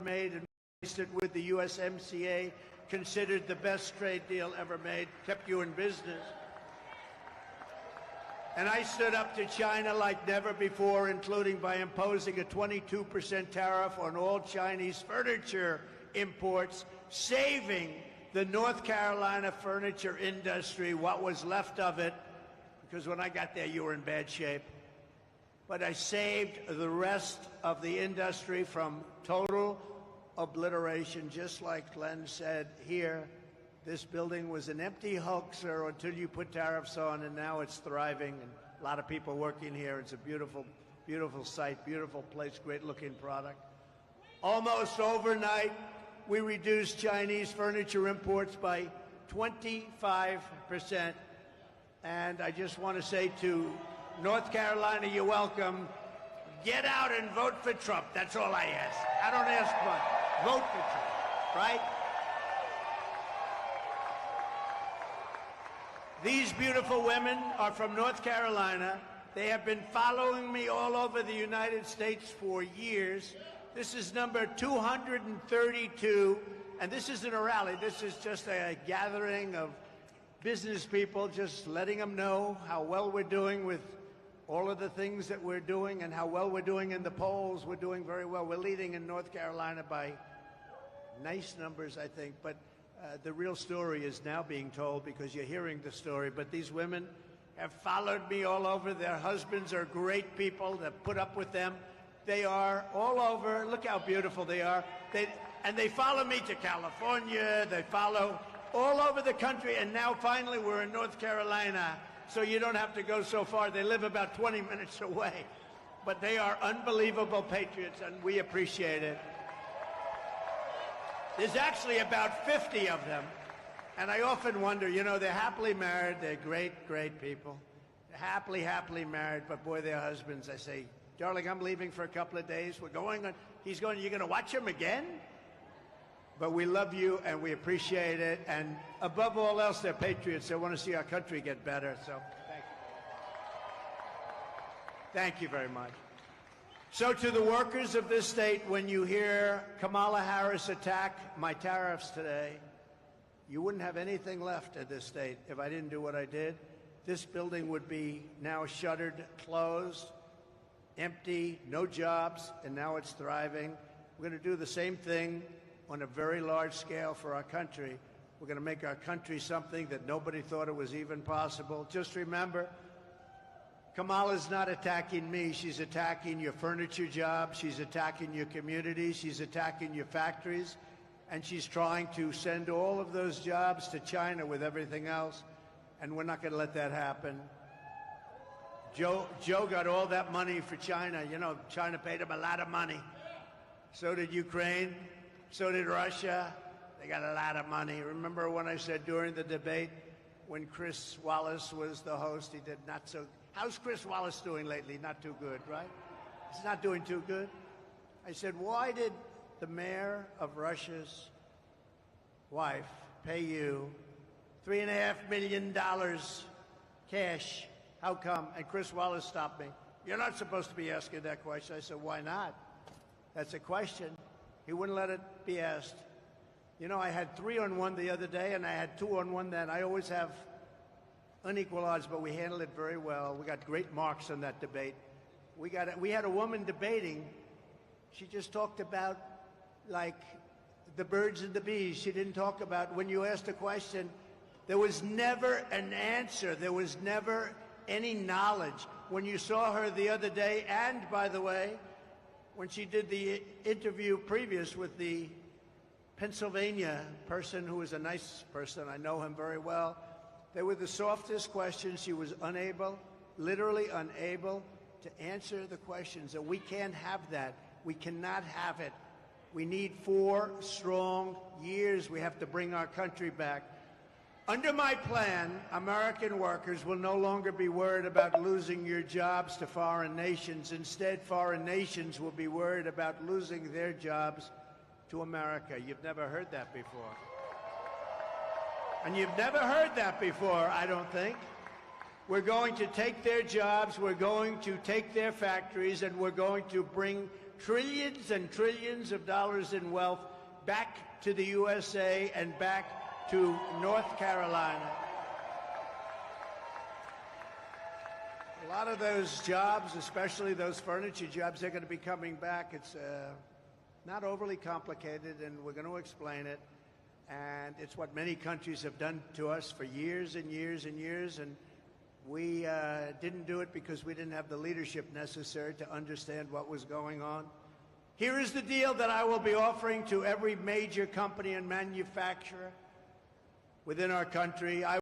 made and replaced it with the USMCA, considered the best trade deal ever made, kept you in business. And I stood up to China like never before, including by imposing a 22% tariff on all Chinese furniture imports, saving the North Carolina furniture industry, what was left of it, because when I got there, you were in bad shape. But I saved the rest of the industry from total obliteration, just like Glenn said here. This building was an empty hoaxer until you put tariffs on, and now it's thriving, and a lot of people working here. It's a beautiful, beautiful site, beautiful place, great-looking product. Almost overnight, we reduced Chinese furniture imports by 25%. And I just want to say to North Carolina, you're welcome. Get out and vote for Trump. That's all I ask. I don't ask much. Vote for Trump, right? These beautiful women are from North Carolina. They have been following me all over the United States for years. This is number 232, and this isn't a rally. This is just a gathering of business people, just letting them know how well we're doing with all of the things that we're doing and how well we're doing in the polls. We're doing very well. We're leading in North Carolina by nice numbers, I think, but the real story is now being told because you're hearing the story. But these women have followed me all over. Their husbands are great people that put up with them. They are all over. Look how beautiful they are. And they follow me to California. They follow all over the country. And now finally we're in North Carolina, so you don't have to go so far. They live about 20 minutes away. But they are unbelievable patriots, and we appreciate it. There's actually about 50 of them. And I often wonder, you know, they're happily married. They're great, great people. They're happily married. But boy, their husbands, I say, darling, I'm leaving for a couple of days. We're going on. He's going, you're going to watch him again? But we love you, and we appreciate it. And above all else, they're patriots. They want to see our country get better. So thank you. Thank you very much. So to the workers of this state, when you hear Kamala Harris attack my tariffs today, you wouldn't have anything left at this state if I didn't do what I did. This building would be now shuttered, closed, empty, no jobs, and now it's thriving. We're going to do the same thing on a very large scale for our country. We're going to make our country something that nobody thought it was even possible. Just remember, Kamala's not attacking me. She's attacking your furniture jobs. She's attacking your communities. She's attacking your factories. And she's trying to send all of those jobs to China with everything else. And we're not going to let that happen. Joe got all that money for China. You know, China paid him a lot of money. So did Ukraine. So did Russia. They got a lot of money. Remember when I said during the debate, when Chris Wallace was the host, he did not so. How's Chris Wallace doing lately? Not too good, right? He's not doing too good. I said, why did the mayor of Russia's wife pay you $3.5 million cash? How come? And Chris Wallace stopped me. You're not supposed to be asking that question. I said, why not? That's a question. He wouldn't let it be asked. You know, I had 3-on-1 the other day, and I had 2-on-1 then. I always have unequal odds, but we handled it very well. We got great marks on that debate. We had a woman debating. She just talked about, like, the birds and the bees. She didn't talk about, when you asked a question, there was never an answer. There was never any knowledge. When you saw her the other day, and by the way, when she did the interview previous with the Pennsylvania person who was a nice person, I know him very well, they were the softest questions. She was unable, literally unable, to answer the questions. And we can't have that. We cannot have it. We need 4 strong years. We have to bring our country back. Under my plan, American workers will no longer be worried about losing your jobs to foreign nations. Instead, foreign nations will be worried about losing their jobs to America. You've never heard that before. And you've never heard that before, I don't think. We're going to take their jobs, we're going to take their factories, and we're going to bring trillions and trillions of dollars in wealth back to the USA and back to North Carolina. A lot of those jobs, especially those furniture jobs, they're going to be coming back. It's not overly complicated, and we're going to explain it. And it's what many countries have done to us for years and years and years. And we didn't do it because we didn't have the leadership necessary to understand what was going on. Here is the deal that I will be offering to every major company and manufacturer within our country.